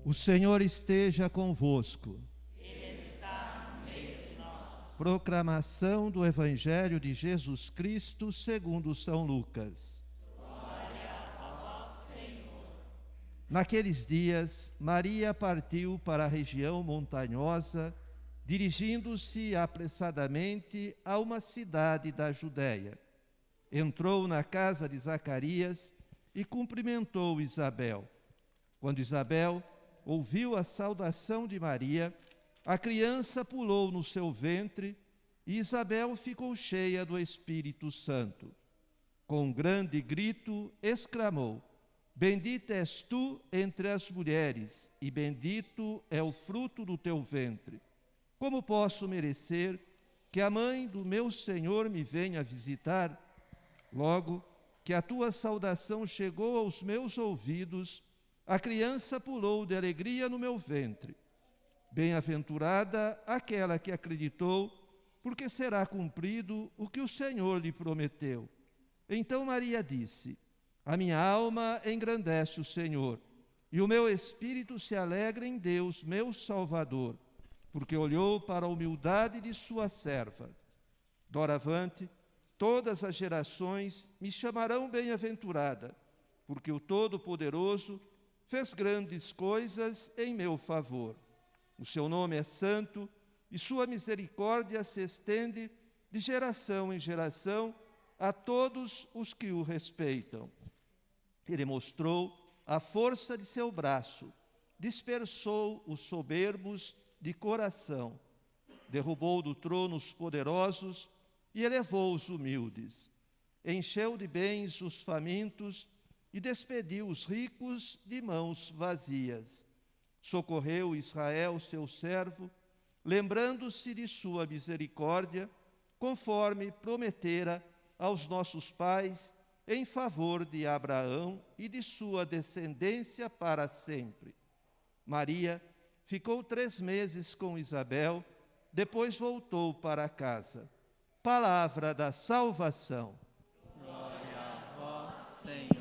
O Senhor esteja convosco. Ele está no meio de nós. Proclamação do Evangelho de Jesus Cristo segundo São Lucas. Glória a vós, Senhor. Naqueles dias, Maria partiu para a região montanhosa, dirigindo-se apressadamente a uma cidade da Judéia. Entrou na casa de Zacarias e cumprimentou Isabel. Quando Isabel ouviu a saudação de Maria, a criança pulou no seu ventre e Isabel ficou cheia do Espírito Santo. Com um grande grito, exclamou: Bendita és tu entre as mulheres, e bendito é o fruto do teu ventre. Como posso merecer que a mãe do meu Senhor me venha visitar? Logo que a tua saudação chegou aos meus ouvidos, a criança pulou de alegria no meu ventre. Bem-aventurada aquela que acreditou, porque será cumprido o que o Senhor lhe prometeu. Então Maria disse: A minha alma engrandece o Senhor, e o meu espírito se alegra em Deus, meu Salvador, porque olhou para a humildade de sua serva. Doravante, todas as gerações me chamarão bem-aventurada, porque o Todo-Poderoso fez grandes coisas em meu favor. O seu nome é santo e sua misericórdia se estende de geração em geração a todos os que o respeitam. Ele mostrou a força de seu braço, dispersou os soberbos de coração, derrubou do trono os poderosos e elevou os humildes. Encheu de bens os famintos e despediu os ricos de mãos vazias. Socorreu Israel, seu servo, lembrando-se de sua misericórdia, conforme prometera aos nossos pais, em favor de Abraão e de sua descendência para sempre. Maria ficou 3 meses com Isabel, depois voltou para casa. Palavra da salvação. Glória a vós, Senhor.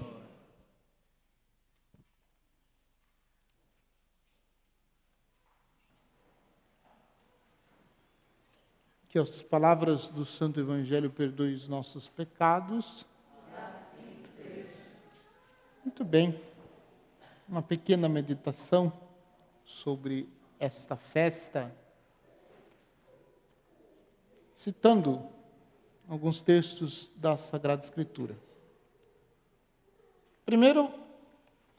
Que as palavras do Santo Evangelho perdoem os nossos pecados. Assim seja. Muito bem. Uma pequena meditação sobre esta festa, citando alguns textos da Sagrada Escritura. Primeiro,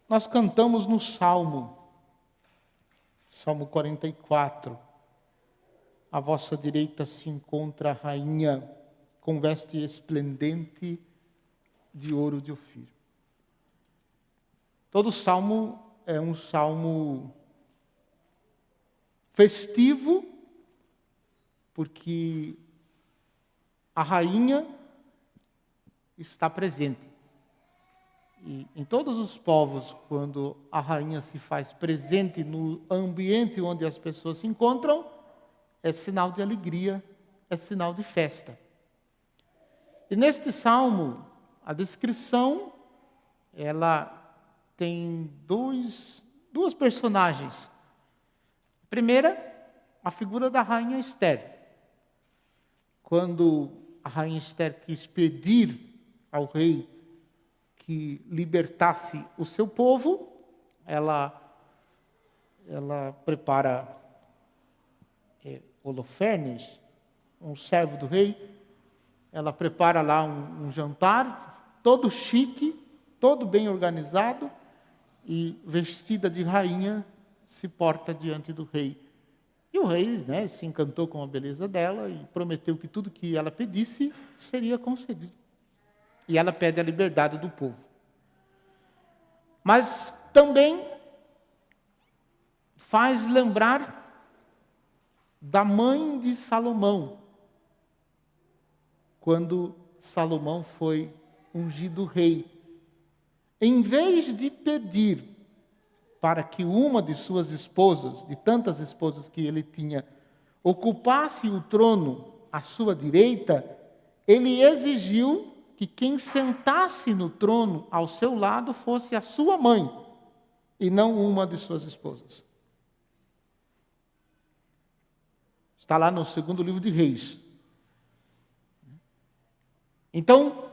nós cantamos no Salmo 44. À vossa direita se encontra a rainha com veste esplendente de ouro de Ofir. Todo salmo é um salmo festivo, porque a rainha está presente. E em todos os povos, quando a rainha se faz presente no ambiente onde as pessoas se encontram, é sinal de alegria, é sinal de festa. E neste salmo, a descrição, ela tem duas personagens. A primeira, a figura da rainha Esther. Quando a rainha Esther quis pedir ao rei que libertasse o seu povo, ela prepara Holofernes, um servo do rei. Ela prepara lá um jantar, todo chique, todo bem organizado, e vestida de rainha, se porta diante do rei. E o rei, se encantou com a beleza dela e prometeu que tudo que ela pedisse seria concedido. E ela pede a liberdade do povo. Mas também faz lembrar da mãe de Salomão, quando Salomão foi ungido rei. Em vez de pedir para que uma de suas esposas, de tantas esposas que ele tinha, ocupasse o trono à sua direita, ele exigiu que quem sentasse no trono ao seu lado fosse a sua mãe. e não uma de suas esposas. Está lá no segundo livro de Reis. Então,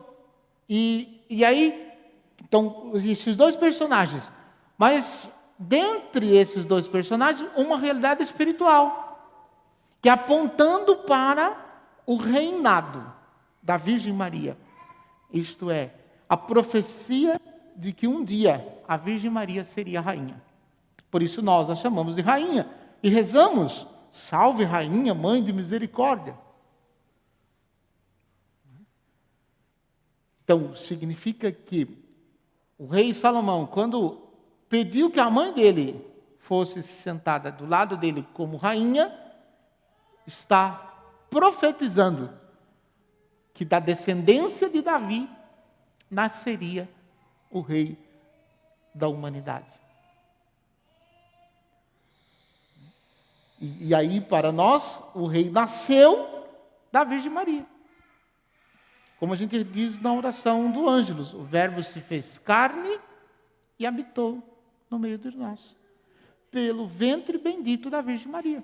então, esses dois personagens, mas dentre esses dois personagens, uma realidade espiritual, que apontando para o reinado da Virgem Maria. Isto é, a profecia de que um dia a Virgem Maria seria rainha. Por isso nós a chamamos de rainha e rezamos: salve rainha, mãe de misericórdia. Então, significa que o rei Salomão, quando pediu que a mãe dele fosse sentada do lado dele como rainha, está profetizando que da descendência de Davi nasceria o rei da humanidade. E aí, para nós, o rei nasceu da Virgem Maria. Como a gente diz na oração do Ângelus, o Verbo se fez carne e habitou no meio de nós, pelo ventre bendito da Virgem Maria.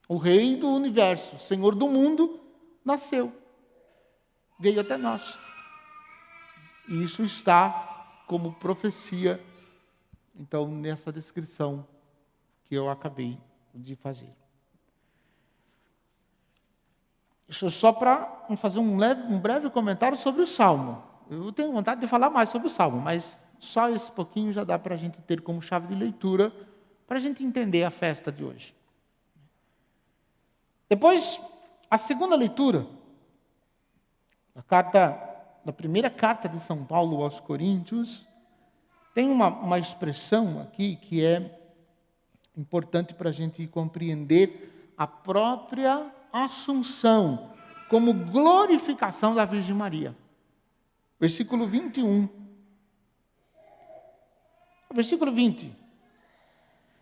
O Rei do universo, Senhor do mundo, nasceu, veio até nós. E isso está como profecia, então, nessa descrição que eu acabei de fazer. Isso só para fazer um breve comentário sobre o Salmo. Eu tenho vontade de falar mais sobre o Salmo, mas só esse pouquinho já dá para a gente ter como chave de leitura, para a gente entender a festa de hoje. Depois, a segunda leitura, na primeira carta de São Paulo aos Coríntios, tem uma expressão aqui que é importante para a gente compreender a própria Assunção como glorificação da Virgem Maria. Versículo 21. Versículo 20.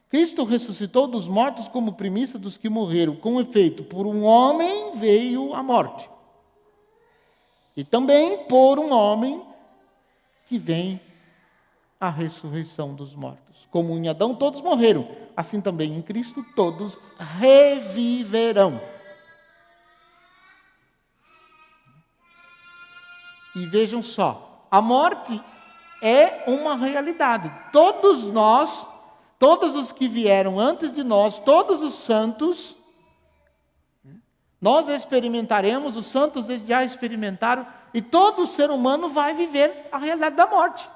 Cristo ressuscitou dos mortos como primícia dos que morreram. Com efeito, por um homem veio a morte. E também por um homem que vem a ressurreição dos mortos. Como em Adão todos morreram, assim também em Cristo todos reviverão. E vejam só, a morte é uma realidade. Todos nós, todos os que vieram antes de nós, todos os santos, nós experimentaremos, os santos já experimentaram, e todo ser humano vai viver a realidade da morte.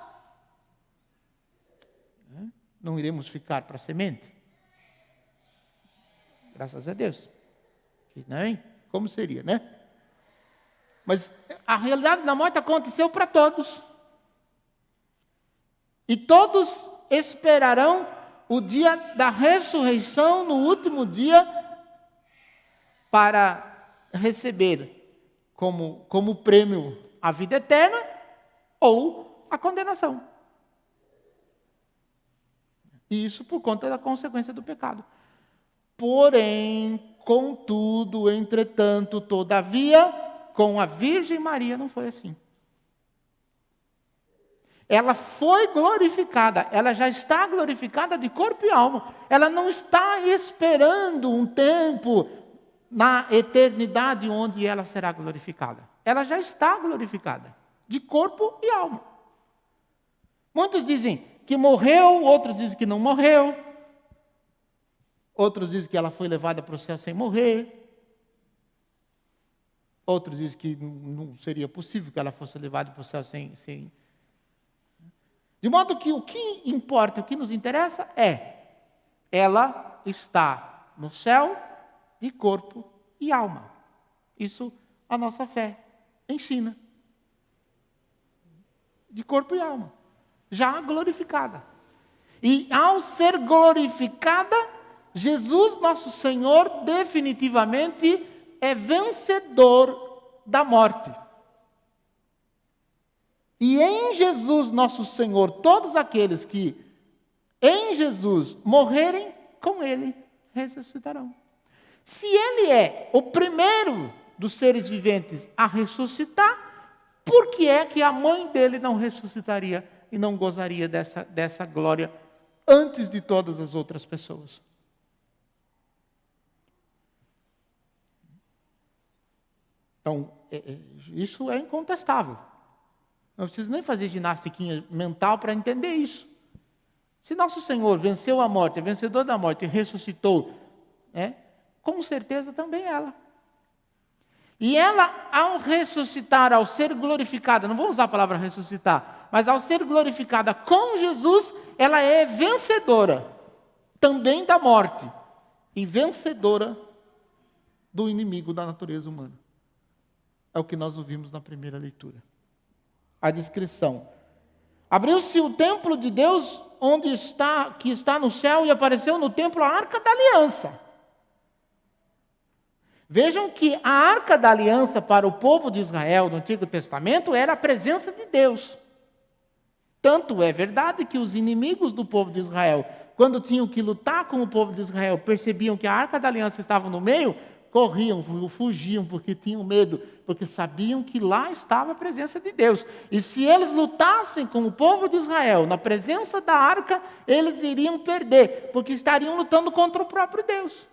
Não iremos ficar para a semente? Graças a Deus. Não, como seria, né? Mas a realidade da morte aconteceu para todos. E todos esperarão o dia da ressurreição no último dia para receber como prêmio a vida eterna ou a condenação. E isso por conta da consequência do pecado. Porém, contudo, entretanto, todavia, com a Virgem Maria não foi assim. Ela foi glorificada, ela já está glorificada de corpo e alma. Ela não está esperando um tempo na eternidade onde ela será glorificada. Ela já está glorificada, de corpo e alma. Muitos dizem que morreu, outros dizem que não morreu. Outros dizem que ela foi levada para o céu sem morrer. Outros dizem que não seria possível que ela fosse levada para o céu sem... De modo que o que importa, o que nos interessa é, ela está no céu de corpo e alma. Isso a nossa fé ensina. De corpo e alma. Já glorificada. E ao ser glorificada, Jesus, nosso Senhor, definitivamente é vencedor da morte. E em Jesus, nosso Senhor, todos aqueles que em Jesus morrerem, com Ele ressuscitarão. Se Ele é o primeiro dos seres viventes a ressuscitar, por que é que a mãe dele não ressuscitaria e não gozaria dessa glória antes de todas as outras pessoas? Então, isso é incontestável. Não preciso nem fazer ginastiquinha mental para entender isso. Se nosso Senhor venceu a morte, é vencedor da morte e ressuscitou, com certeza também ela. E ela, ao ressuscitar, ao ser glorificada, não vou usar a palavra ressuscitar, mas ao ser glorificada com Jesus, ela é vencedora também da morte e vencedora do inimigo da natureza humana. É o que nós ouvimos na primeira leitura. A descrição. Abriu-se o templo de Deus, que está no céu, e apareceu no templo a Arca da Aliança. Vejam que a Arca da Aliança para o povo de Israel no Antigo Testamento era a presença de Deus. Tanto é verdade que os inimigos do povo de Israel, quando tinham que lutar com o povo de Israel, percebiam que a Arca da Aliança estava no meio, corriam, fugiam, porque tinham medo, porque sabiam que lá estava a presença de Deus. E se eles lutassem com o povo de Israel, na presença da arca, eles iriam perder, porque estariam lutando contra o próprio Deus.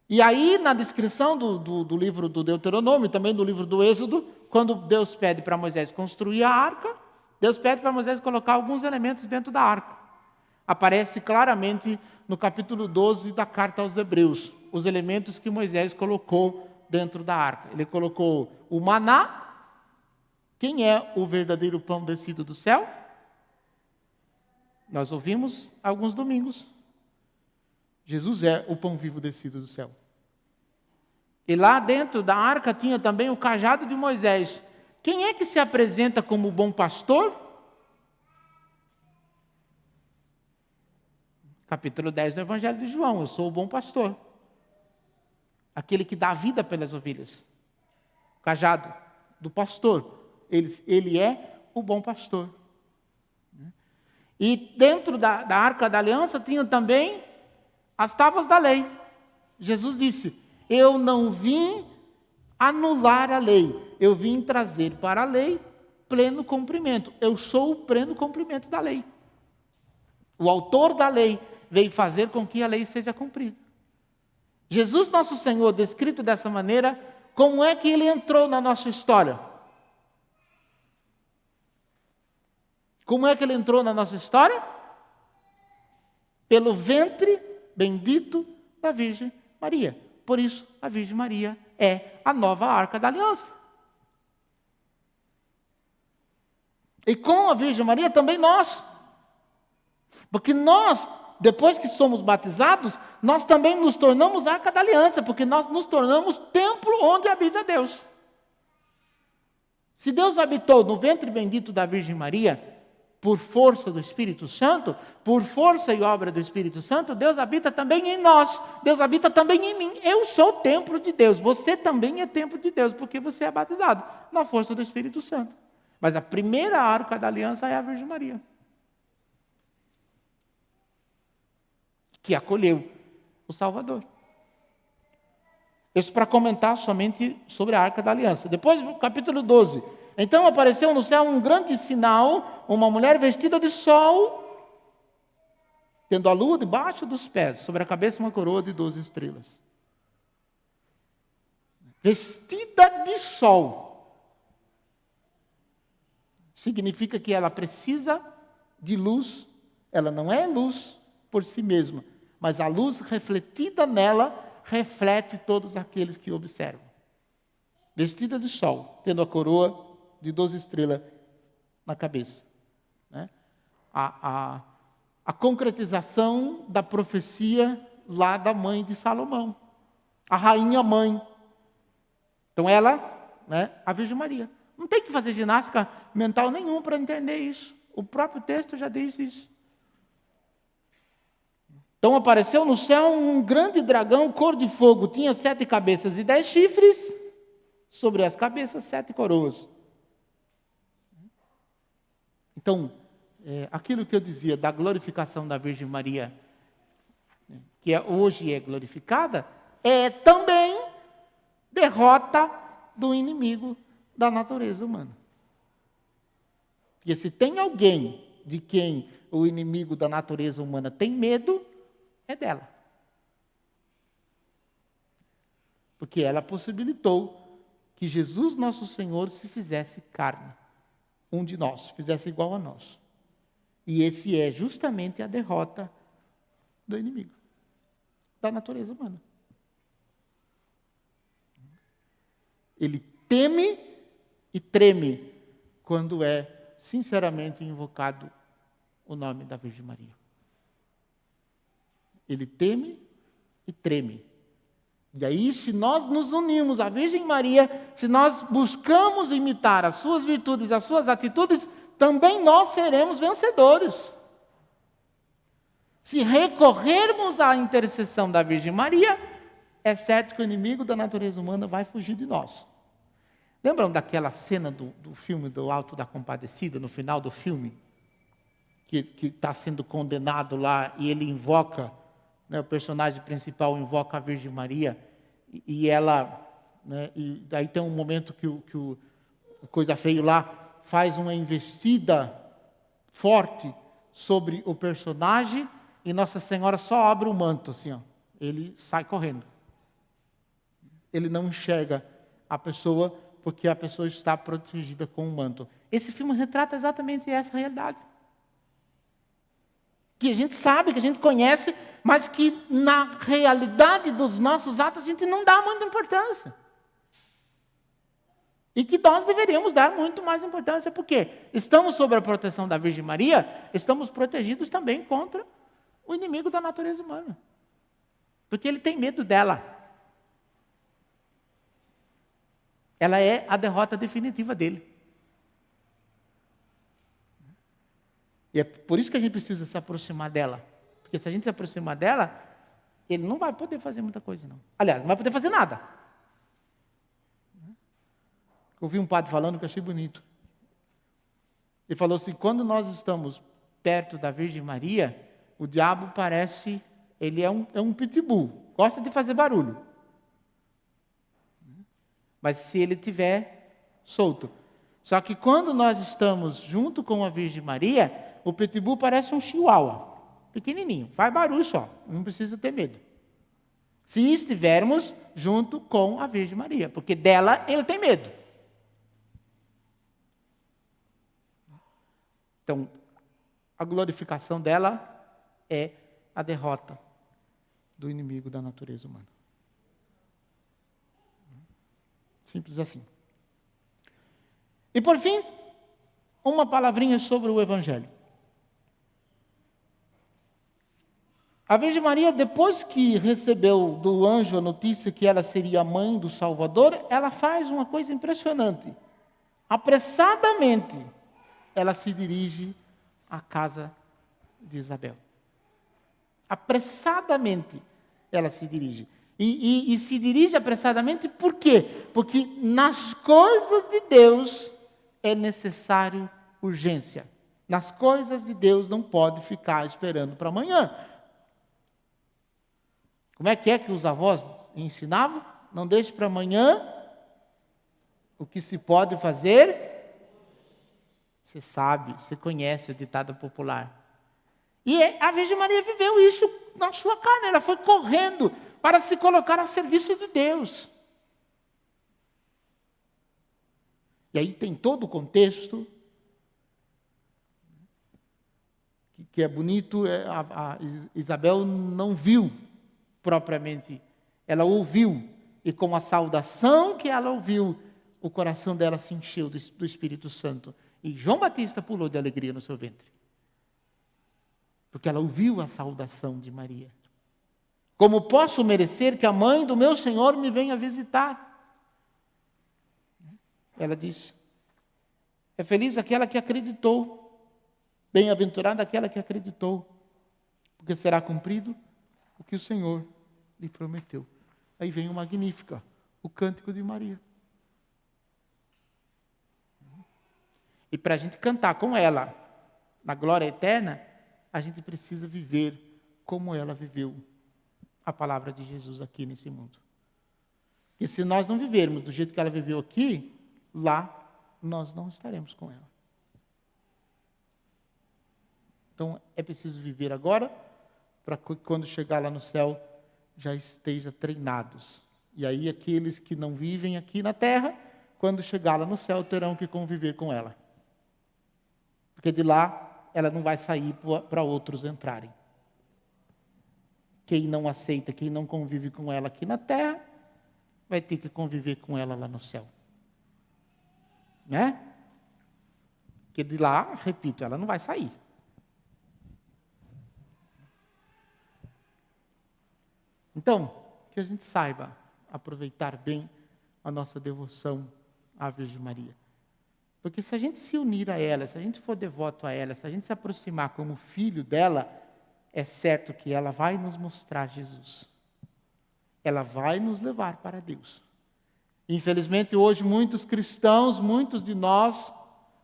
E aí, na descrição do livro do Deuteronômio, também do livro do Êxodo, quando Deus pede para Moisés construir a arca, Deus pede para Moisés colocar alguns elementos dentro da arca. Aparece claramente no capítulo 12 da carta aos Hebreus, os elementos que Moisés colocou dentro da arca. Ele colocou o maná. Quem é o verdadeiro pão descido do céu? Nós ouvimos alguns domingos. Jesus é o pão vivo descido do céu. E lá dentro da arca tinha também o cajado de Moisés. Quem é que se apresenta como o bom pastor? Capítulo 10 do Evangelho de João. Eu sou o bom pastor. Aquele que dá a vida pelas ovelhas. O cajado do pastor. Ele é o bom pastor. E dentro da Arca da Aliança tinha também as tábuas da lei. Jesus disse: eu não vim anular a lei, eu vim trazer para a lei pleno cumprimento. Eu sou o pleno cumprimento da lei. O autor da lei veio fazer com que a lei seja cumprida. Jesus, nosso Senhor, descrito dessa maneira, como é que ele entrou na nossa história? Como é que ele entrou na nossa história? Pelo ventre bendito da Virgem Maria. Por isso, a Virgem Maria é a nova Arca da Aliança. E com a Virgem Maria também nós. Porque nós, depois que somos batizados, nós também nos tornamos Arca da Aliança, porque nós nos tornamos templo onde habita Deus. Se Deus habitou no ventre bendito da Virgem Maria, por força do Espírito Santo, por força e obra do Espírito Santo, Deus habita também em nós, Deus habita também em mim. Eu sou o templo de Deus, você também é templo de Deus, porque você é batizado na força do Espírito Santo. Mas a primeira Arca da Aliança é a Virgem Maria, que acolheu o Salvador. Isso para comentar somente sobre a Arca da Aliança. Depois, no capítulo 12. Então apareceu no céu um grande sinal, uma mulher vestida de sol, tendo a lua debaixo dos pés, sobre a cabeça uma coroa de 12 estrelas. Vestida de sol. Significa que ela precisa de luz, ela não é luz por si mesma, mas a luz refletida nela reflete todos aqueles que observam. Vestida de sol, tendo a coroa de 12 estrelas na cabeça. Né? A concretização da profecia lá da mãe de Salomão. A rainha mãe. Então ela, a Virgem Maria. Não tem que fazer ginástica mental nenhuma para entender isso. O próprio texto já diz isso. Então apareceu no céu um grande dragão cor de fogo. Tinha 7 cabeças e 10 chifres. Sobre as cabeças 7 coroas. Então, aquilo que eu dizia da glorificação da Virgem Maria, que hoje é glorificada, é também derrota do inimigo da natureza humana. Porque se tem alguém de quem o inimigo da natureza humana tem medo, é dela. Porque ela possibilitou que Jesus, nosso Senhor, se fizesse carne. Um de nós, fizesse igual a nós. E esse é justamente a derrota do inimigo da natureza humana. Ele teme e treme quando é sinceramente invocado o nome da Virgem Maria. Ele teme e treme. E aí, se nós nos unimos à Virgem Maria, se nós buscamos imitar as suas virtudes, as suas atitudes, também nós seremos vencedores. Se recorrermos à intercessão da Virgem Maria, é certo que o inimigo da natureza humana vai fugir de nós. Lembram daquela cena do filme do Alto da Compadecida, no final do filme? Que está sendo condenado lá e ele invoca, né, o personagem principal invoca a Virgem Maria e ela, né, e daí tem um momento que o coisa feio lá faz uma investida forte sobre o personagem e Nossa Senhora só abre o manto assim, ó, ele sai correndo. Ele não enxerga a pessoa porque a pessoa está protegida com o manto. Esse filme retrata exatamente essa realidade. Que a gente sabe, que a gente conhece, mas que na realidade dos nossos atos a gente não dá muita importância. E que nós deveríamos dar muito mais importância, porque estamos sob a proteção da Virgem Maria, estamos protegidos também contra o inimigo da natureza humana. Porque ele tem medo dela. Ela é a derrota definitiva dele. E é por isso que a gente precisa se aproximar dela. Porque se a gente se aproximar dela, ele não vai poder fazer muita coisa, não. Aliás, não vai poder fazer nada. Eu ouvi um padre falando que eu achei bonito. Ele falou assim, quando nós estamos perto da Virgem Maria, o diabo parece, ele é um pitbull, gosta de fazer barulho. Mas se ele estiver solto. Só que quando nós estamos junto com a Virgem Maria, o pitbull parece um chihuahua, pequenininho, faz barulho só, não precisa ter medo. Se estivermos junto com a Virgem Maria, porque dela ele tem medo. Então, a glorificação dela é a derrota do inimigo da natureza humana. Simples assim. E por fim, uma palavrinha sobre o Evangelho. A Virgem Maria, depois que recebeu do anjo a notícia que ela seria a mãe do Salvador, ela faz uma coisa impressionante. Apressadamente, ela se dirige à casa de Isabel. Apressadamente, ela se dirige. E se dirige apressadamente por quê? Porque nas coisas de Deus é necessário urgência. Nas coisas de Deus não pode ficar esperando para amanhã. Como é que os avós ensinavam? Não deixe para amanhã o que se pode fazer. Você sabe, você conhece o ditado popular. E a Virgem Maria viveu isso na sua carne. Ela foi correndo para se colocar a serviço de Deus. E aí tem todo o contexto que é bonito. A Isabel não viu propriamente, ela ouviu. E com a saudação que ela ouviu, o coração dela se encheu do Espírito Santo. E João Batista pulou de alegria no seu ventre. Porque ela ouviu a saudação de Maria. Como posso merecer que a mãe do meu Senhor me venha visitar? Ela disse, é feliz aquela que acreditou, bem-aventurada aquela que acreditou, porque será cumprido o que o Senhor lhe prometeu. Aí vem o Magnífica, o cântico de Maria. E para a gente cantar com ela, na glória eterna, a gente precisa viver como ela viveu a palavra de Jesus aqui nesse mundo. E se nós não vivermos do jeito que ela viveu aqui, lá nós não estaremos com ela. Então é preciso viver agora, para que quando chegar lá no céu, já esteja treinados. E aí aqueles que não vivem aqui na terra, quando chegar lá no céu, terão que conviver com ela. Porque de lá, ela não vai sair para outros entrarem. Quem não aceita, quem não convive com ela aqui na terra, vai ter que conviver com ela lá no céu. Né? Porque de lá, repito, ela não vai sair. Então, que a gente saiba aproveitar bem a nossa devoção à Virgem Maria. Porque se a gente se unir a ela, se a gente for devoto a ela, se a gente se aproximar como filho dela, é certo que ela vai nos mostrar Jesus. Ela vai nos levar para Deus. Infelizmente, hoje, muitos cristãos, muitos de nós,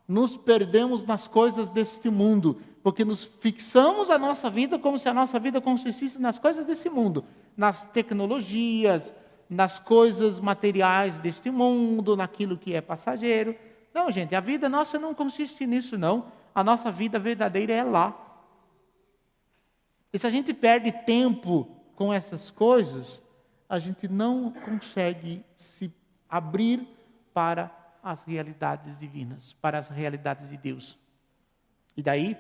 nos perdemos nas coisas deste mundo, porque nos fixamos a nossa vida como se a nossa vida consistisse nas coisas desse mundo, nas tecnologias, nas coisas materiais deste mundo, naquilo que é passageiro. Não, gente, a vida nossa não consiste nisso, não. A nossa vida verdadeira é lá. E se a gente perde tempo com essas coisas, a gente não consegue se abrir para as realidades divinas, para as realidades de Deus. E daí,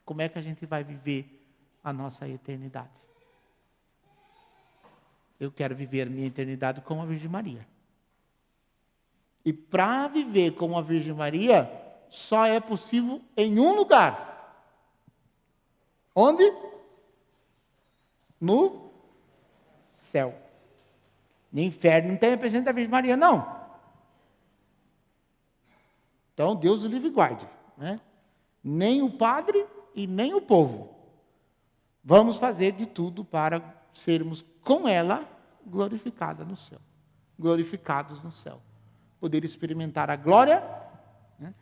como é que a gente vai viver a nossa eternidade? Eu quero viver a minha eternidade com a Virgem Maria. E para viver com a Virgem Maria, só é possível em um lugar. Onde? No céu. No inferno não tem a presença da Virgem Maria, não. Então, Deus o livre e guarde, né? Nem o padre e nem o povo. Vamos fazer de tudo para sermos com ela glorificados no céu. Glorificados no céu. Poder experimentar a glória, né?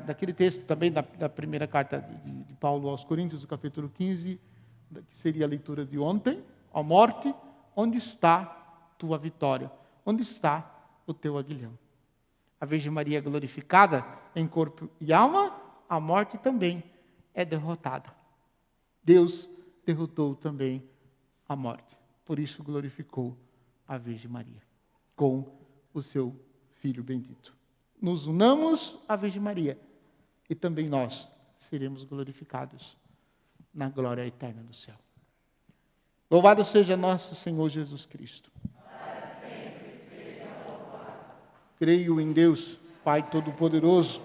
Daquele texto também da primeira carta de Paulo aos Coríntios, do capítulo 15, que seria a leitura de ontem. Ó morte, onde está tua vitória? Onde está o teu aguilhão? A Virgem Maria glorificada em corpo e alma, a morte também é derrotada. Deus derrotou também a morte. Por isso glorificou a Virgem Maria com o seu Filho bendito. Nos unamos à Virgem Maria e também nós seremos glorificados na glória eterna do céu. Louvado seja nosso Senhor Jesus Cristo. Creio em Deus, Pai Todo-Poderoso,